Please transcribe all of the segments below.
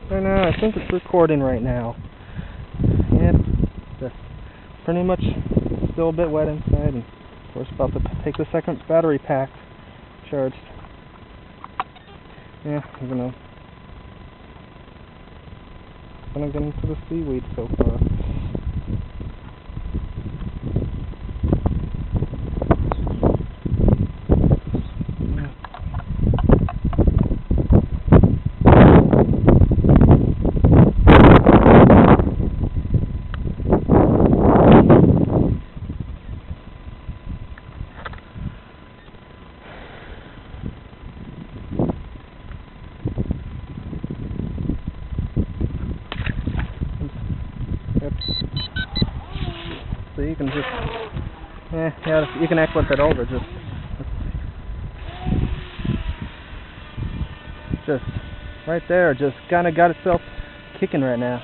Right now, I think it's recording right now. Yep, just pretty much still a bit wet inside, and of course about to take the second battery pack charged. Yeah, even though I'm gonna get into the seaweed so far. So you can just, yeah, you can act with it over, just right there, just kind of got itself kicking right now.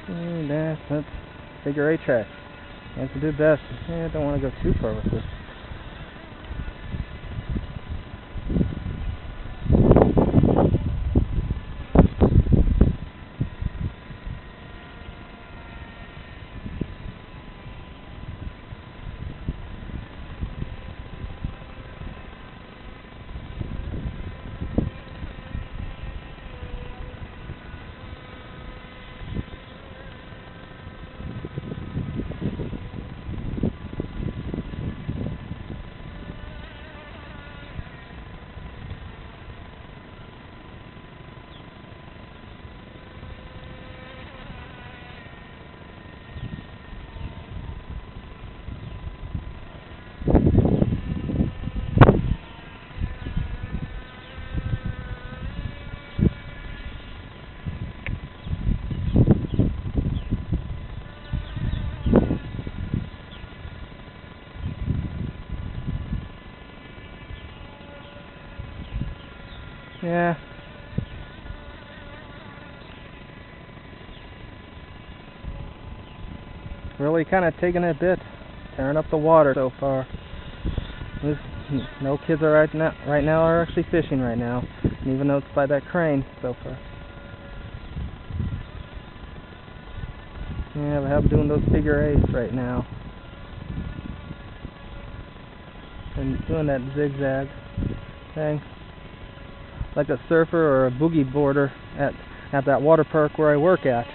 And that's figure 8 track. You have to do best. Yeah, I don't want to go too far with this. Yeah. Really kind of taking it a bit, tearing up the water so far. No kids are right now are actually fishing right now, and even though it's by that crane so far. Yeah, I'm doing those figure 8s right now, and doing that zigzag thing, like a surfer or a boogie boarder at that water park where I work at.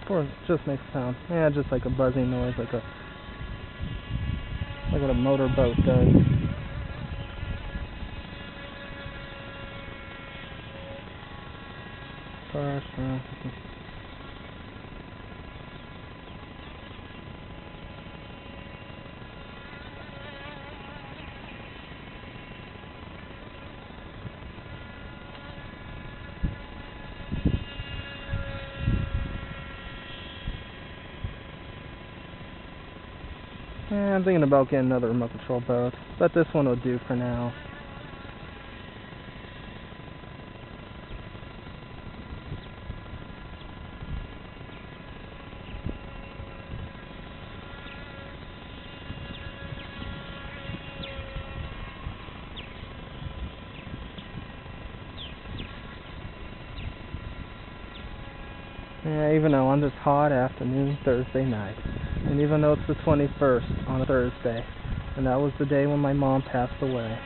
Or it just makes sound. Yeah, just like a buzzing noise, like what a motorboat does. Gosh, yeah, I'm thinking about getting another remote control boat, but this one will do for now. Yeah, even though on this hot afternoon Thursday night, and even though it's the 21st on a Thursday, and that was the day when my mom passed away,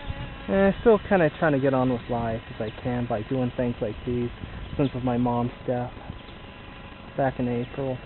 and I'm still kind of trying to get on with life as I can by doing things like these since of my mom's death back in April.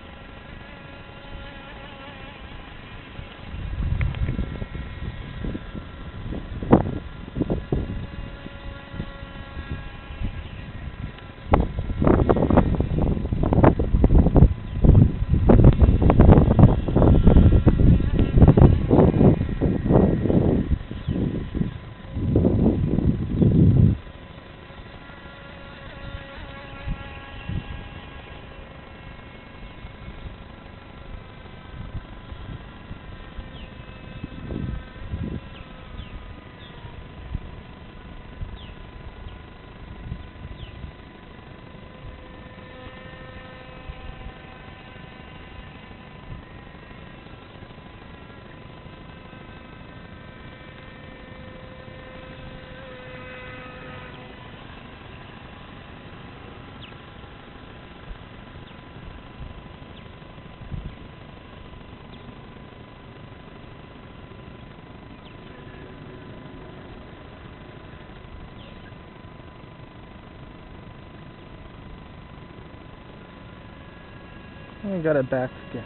I got it back again.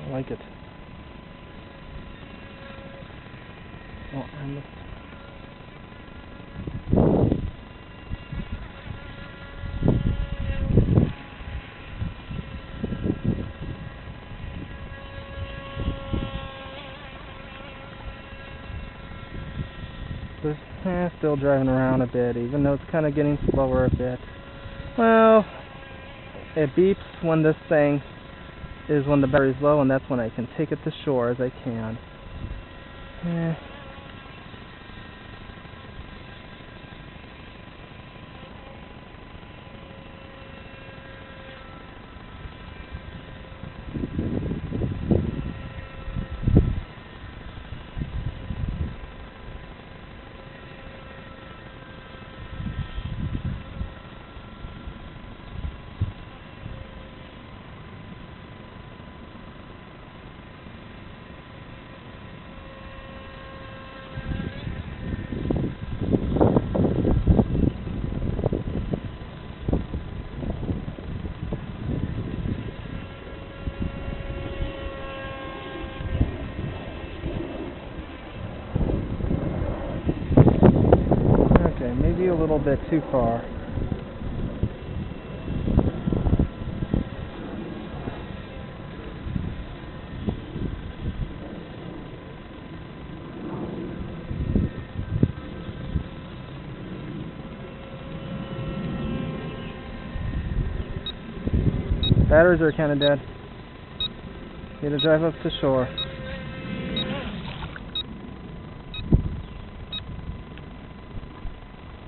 I like it. Oh, I missed. Still driving around a bit, even though it's kind of getting slower a bit. Well, it beeps when this thing is when the battery's low, and that's when I can take it to shore as I can. Okay, maybe a little bit too far. Batteries are kind of dead. Need to drive up to shore.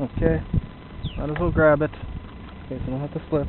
Okay, might as well grab it in case I don't have to slip.